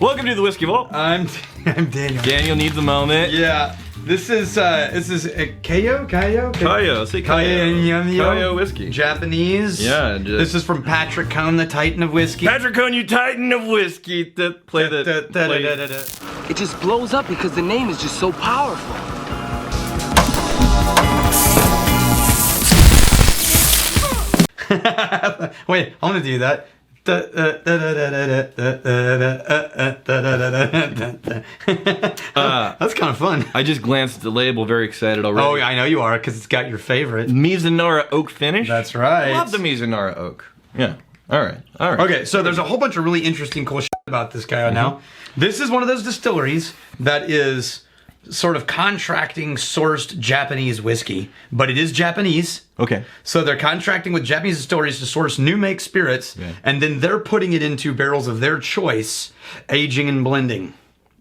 Welcome to the Whiskey Vault. I'm Daniel. Daniel needs a moment. Yeah, this is Kaiyo. Kaiyo, say Kaiyo. Kaiyo whiskey. Japanese. Yeah. This is from Patrick Cohn, the Titan of whiskey. Patrick Cohn, you Titan of whiskey. Play the. It just blows up because the name is just so powerful. Wait, I want to do that. That's kind of fun. I just glanced at the label, very excited already. Oh, yeah, I know you are, because it's got your favorite. Mizunara oak finish. That's right. I love the Mizunara oak. Yeah. All right. Okay, so there's a whole bunch of really interesting cool shit about this guy now. This is one of those distilleries that is sort of contracting sourced Japanese whiskey, but it is Japanese. Okay. So they're contracting with Japanese distilleries to source new make spirits, and then they're putting it into barrels of their choice, aging and blending.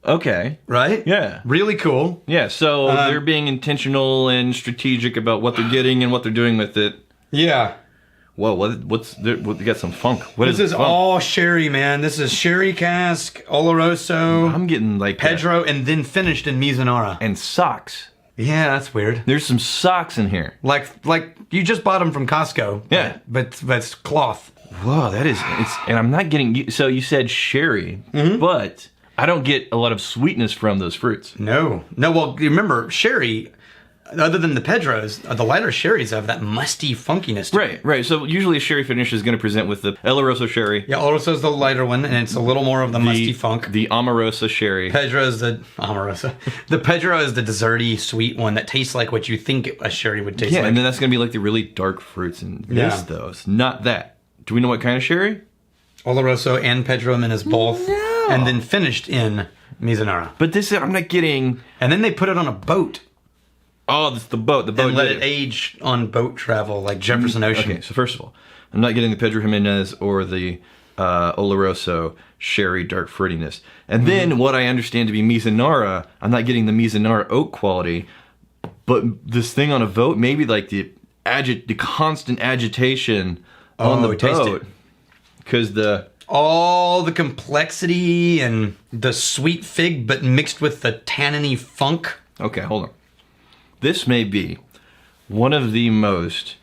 Okay. Right? Yeah. Really cool. Yeah, so they're being intentional and strategic about what they're getting and what they're doing with it. Yeah. Whoa, what you got some funk. This is all sherry, man. This is sherry cask, Oloroso. I'm getting like Pedro, and then finished in Mizunara. And socks. Yeah, that's weird. There's some socks in here. Like you just bought them from Costco. Yeah. But it's cloth. Whoa, and I'm not getting, so you said sherry, but I don't get a lot of sweetness from those fruits. No, well, remember, sherry, other than the Pedros, the lighter sherries have that musty funkiness to it. Right. So usually a sherry finish is going to present with the Oloroso sherry. Yeah, Oloroso's the lighter one, and it's a little more of the musty funk. The Amorosa sherry. Pedro is the Amorosa. The Pedro is the desserty, sweet one that tastes like what you think a sherry would taste like. Yeah, and then that's going to be like the really dark fruits. And this, though, it's not that. Do we know what kind of sherry? Oloroso and Pedro Menes both. No. And then finished in Mizunara. But this, I'm not getting... And then they put it on a boat. Oh, that's the boat. The boat. And let it age on boat travel like Jefferson Ocean. Okay, so first of all, I'm not getting the Pedro Jimenez or the Oloroso sherry dark fruitiness. And then what I understand to be Mizunara, I'm not getting the Mizunara oak quality. But this thing on a boat, maybe like the constant agitation on the boat. Because all the complexity and the sweet fig, but mixed with the tanniny funk. Okay, hold on. This may be one of the most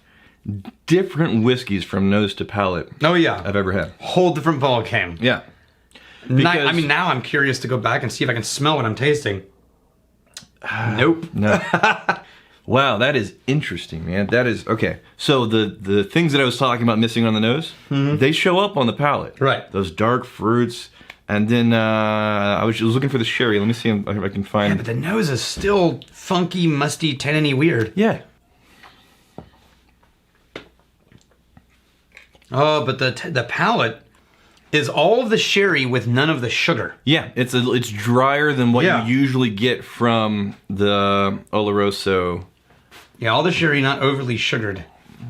different whiskeys from nose to palate I've ever had. Whole different ballgame. Yeah. Now I'm curious to go back and see if I can smell what I'm tasting. Nope. No. Wow, that is interesting, man. That is, okay. So the things that I was talking about missing on the nose, they show up on the palate. Right. Those dark fruits. And then I was looking for the sherry. Let me see if I can find... Yeah, but the nose is still funky, musty, tanniny weird. Yeah. Oh, but the palate is all of the sherry with none of the sugar. Yeah, it's drier than what you usually get from the Oloroso. Yeah, all the sherry not overly sugared.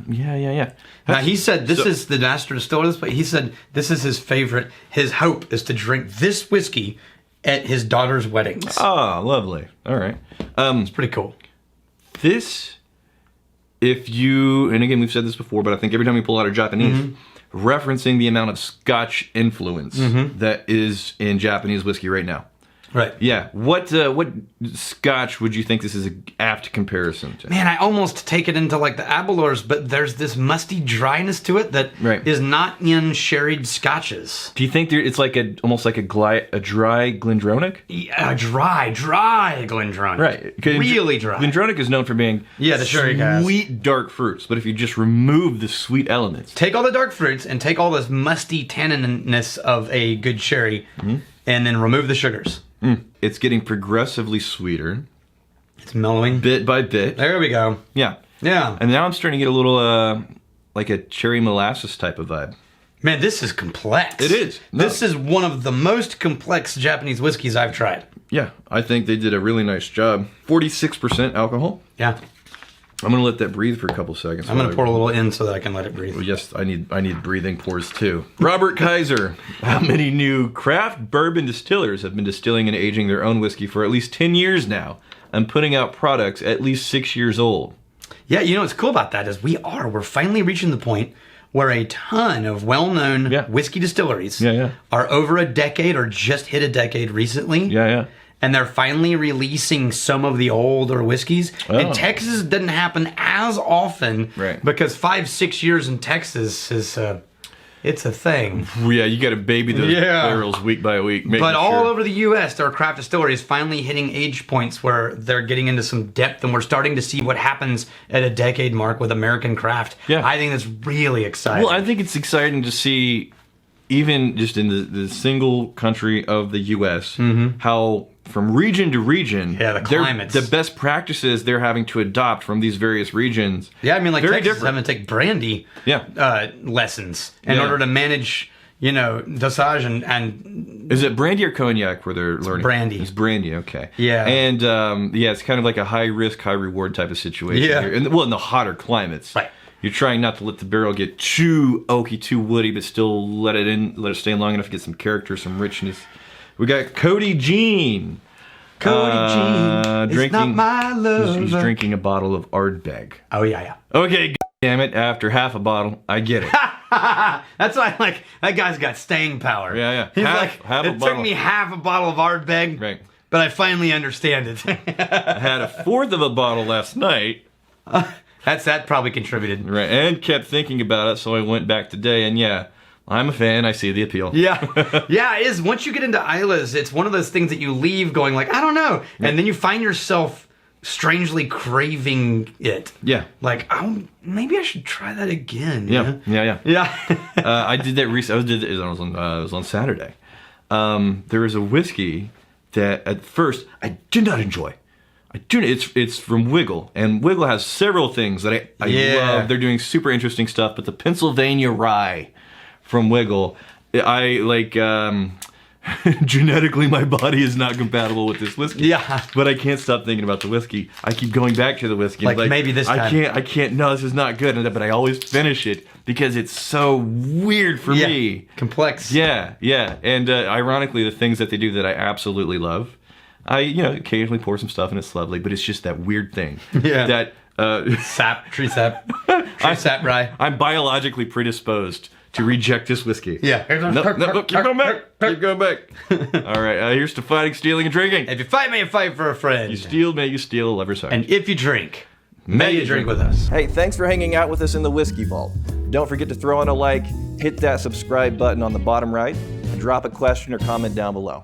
Yeah. Now, he said this is the master distiller, but he said this is his favorite. His hope is to drink this whiskey at his daughter's weddings. Oh, lovely. All right. It's pretty cool. This, and again, we've said this before, but I think every time we pull out a Japanese, referencing the amount of Scotch influence that is in Japanese whiskey right now. Right. Yeah. What Scotch would you think this is an apt comparison to? Man, I almost take it into like the Aberlours, but there's this musty dryness to it that is not in sherried Scotches. Do you think it's like almost like a dry Glendronach? Yeah, dry Glendronach. Right. Really dry. Glendronach is known for being the sherry guys. Sweet dark fruits, but if you just remove the sweet elements. Take all the dark fruits and take all this musty tanninness of a good sherry and then remove the sugars. It's getting progressively sweeter. It's mellowing. Bit by bit. There we go. Yeah. Yeah. And now I'm starting to get a little, like a cherry molasses type of vibe. Man, this is complex. It is. This is one of the most complex Japanese whiskeys I've tried. Yeah, I think they did a really nice job. 46% alcohol. Yeah. I'm going to let that breathe for a couple seconds. I'm going to pour a little in so that I can let it breathe. Well, yes, I need breathing pours too. Robert Kaiser. How many new craft bourbon distillers have been distilling and aging their own whiskey for at least 10 years now and putting out products at least 6 years old? Yeah, you know what's cool about that is we're finally reaching the point where a ton of well-known Yeah. whiskey distilleries Yeah. are over a decade or just hit a decade recently. Yeah. And they're finally releasing some of the older whiskeys. Oh. In Texas, it didn't happen as often. Right. Because 5-6 years in Texas is, it's a thing. Yeah, you got to baby those Yeah. barrels week by week. But all over the U.S., there are craft distilleries finally hitting age points where they're getting into some depth, and we're starting to see what happens at a decade mark with American craft. Yeah. I think that's really exciting. Well, I think it's exciting to see, even just in the single country of the U.S., how from region to region, the climates. the best practices they're having to adopt from these various regions. Yeah, I mean, like very Texas different. having to take brandy lessons in Yeah. order to manage, dosage and Is it brandy or cognac where they're learning? Brandy. It's brandy, okay. Yeah. And it's kind of like a high risk, high reward type of situation. Yeah. Here. And, in the hotter climates. Right. You're trying not to let the barrel get too oaky, too woody, but still let it stay long enough to get some character, some richness. We got Cody Jean. Cody Jean. It's not my love. He's drinking a bottle of Ardbeg. Oh, yeah. Okay, damn it. After half a bottle, I get it. That's why I like, that guy's got staying power. Yeah. He's Half a it took bottle. me half a bottle of Ardbeg, Right. but I finally understand it. I had a fourth of a bottle last night. That probably contributed. Right, and kept thinking about it, so I went back today, and I'm a fan. I see the appeal. Yeah. Yeah, it is. Once you get into Isla's, it's one of those things that you leave going like, I don't know. And then you find yourself strangely craving it. Yeah. Like, oh, maybe I should try that again. Yeah. Yeah. I did that recently. It was on Saturday. There was a whiskey that at first I did not enjoy. It's from Wiggle, and Wiggle has several things that I love. They're doing super interesting stuff, but the Pennsylvania Rye from Wiggle, I like. Genetically, my body is not compatible with this whiskey. Yeah. But I can't stop thinking about the whiskey. I keep going back to the whiskey. Like maybe this time. I can't. No, this is not good. But I always finish it because it's so weird for me. Complex. Yeah. And ironically, the things that they do that I absolutely love, I occasionally pour some stuff and it's lovely, but it's just that weird thing. Yeah. That Tree sap. Tree sap rye. I'm biologically predisposed to reject this whiskey. Yeah. No, keep going back. Keep going back. All right, here's to fighting, stealing, and drinking. If you fight, may you fight for a friend. You steal, may you steal, lover's heart. And if you drink, may you drink with us. Hey, thanks for hanging out with us in the Whiskey Vault. Don't forget to throw in a like, hit that subscribe button on the bottom right, and drop a question or comment down below.